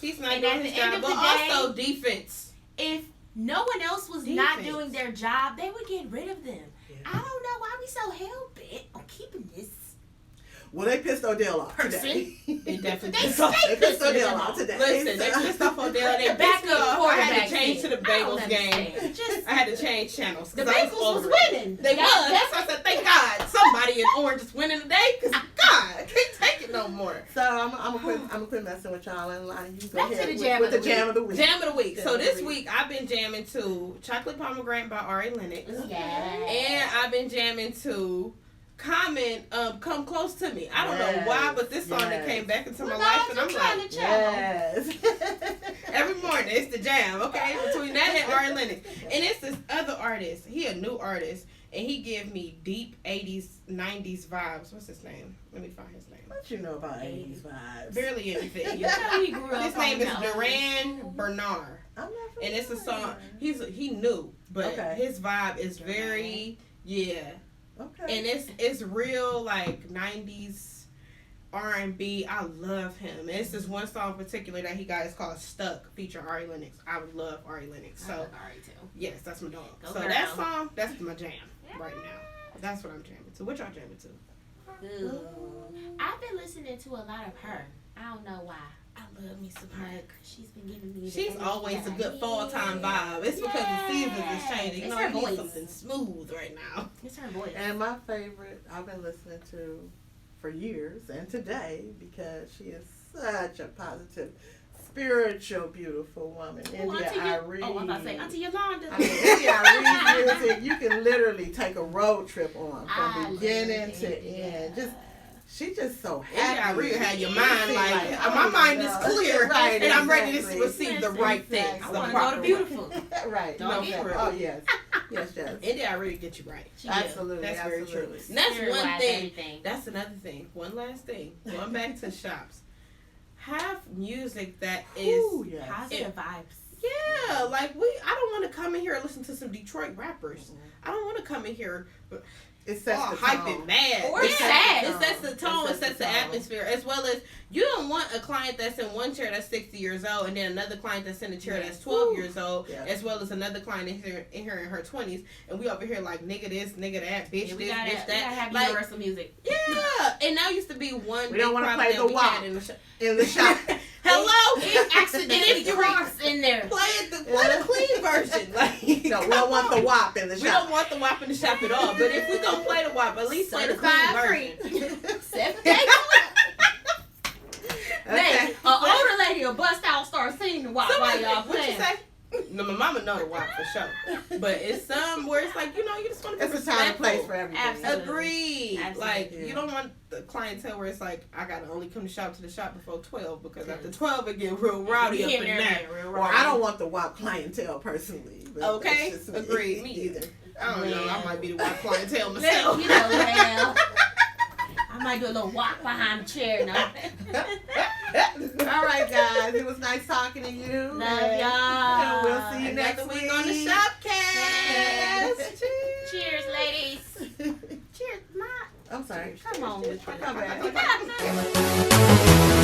He's not And doing at his the end job, of but the day, also defense. If no one else was not Defense. doing their job, they would get rid of them. Yeah. I don't know why we so hell bent on keeping this Well, they pissed Odell off person. today. They definitely They pissed off. They pissed pissing Odell them off off. today. Listen, they pissed off Odell. They The pissed backup me off. I quarterback had to change to the I don't Bengals game. understand. Just I had to change channels. the 'cause I Bengals was over it. winning. They was. I said, thank God somebody in orange is winning today. Because God, I can't take it no more. So I'm gonna quit messing with y'all, and Lonnie, you can go Back to ahead the jam with of the the jam of the week. Jam of the week. Jam So of the this week. week I've been jamming to Chocolate Pomegranate by R.A. Lennox. Yeah. And I've been jamming to Come Close to Me. I don't know why, but this song that came back into my life, and I'm like, Yes. every morning it's the jam, okay? Between that and R.A. Lennox. And it's this other artist. He a new artist. and he give me deep 80s, 90s vibes. What's his name? Let me find his name. What you know about 80s vibes? Barely anything. You know he grew up. His name is on Duran Bernard. I'm not And it's a song. familiar. He new, but Okay. his vibe is very Okay. and it's real like 90s R&B. I love him. And it's this one song in particular that he got. It's called "Stuck" featuring Ari Lennox. I would love Ari Lennox. I So love Ari too. yes, that's my dog. Go So girl. that song, that's my jam right now. That's what I'm jamming to. What y'all jamming to? Ooh. I've been listening to a lot of her. I don't know why. I love me some her. She's been giving me. the She's energy always that a I good need. fall time vibe. It's because the seasons is changing. You It's know, her I need voice. something smooth right now. It's her voice. And my favorite, I've been listening to for years and today because she is such a positive, spiritual, beautiful woman. India Irie. I'm about to say Auntie Yolanda. I mean, India Irie music, you can literally take a road trip on I from love beginning to India. end. Just she just so Yeah, I happy. really had your mind See, like, oh my mind is no. clear, Right, and I'm ready to exactly. receive the right things. I the want to go proper to way. Beautiful. Right. Don't No, get for it. Oh yes. Yes, yes. India, I really get you right. She Absolutely. That's very absolutely. true. And that's Spirit one wise, thing. everything. That's another thing. One last thing. Going back to shops. Have music that is Ooh, yes. Positive vibes. yeah, like I don't want to come in here and listen to some Detroit rappers. I don't want to come in here It sets all the hype tone. and mad. Or It sad. It sets the tone. It sets the tone. atmosphere, as well as you don't want a client that's in one chair that's 60 years old, and then another client that's in a chair that's 12 Woo. years old, Yeah. as well as another client in here in her 20s, and we over here like nigga this, nigga that, bitch Yeah, this, we gotta, bitch we gotta that. have Like, universal music. yeah, and that used to be one. We don't want to play the WAP in the shop. in the shop. Hello, It accidentally if you crossed in there. play the clean version. Like, No, we don't want the WAP in the We shop. don't want the WAP in the shop at all. But if we gonna play the WAP, at least play the clean Certified version. 7 days. Hey, an older lady will bust out, start singing the WAP while y'all What you playing. say? No, my mama know the WAP for sure. But it's some where it's like, you know, you just want to be It's a time and place respectful. for everything. Absolutely. Agreed. Absolutely. Like, Yeah. you don't want the clientele where it's like, I gotta only come to the shop before 12 because after 12 it get real rowdy up in there. Well, I don't want the WAP clientele personally. But Okay, that's just me. agreed. Me either. I don't know. I Yeah. might be the WAP clientele Let- myself. You know, well, I might do a little walk behind the chair now. All right, guys. It was nice talking to you. Love And y'all. We'll see you Another next week on the week. Shopcast. Cheers, ladies. Cheers, Ma. I'm sorry. Come on with Come back. it.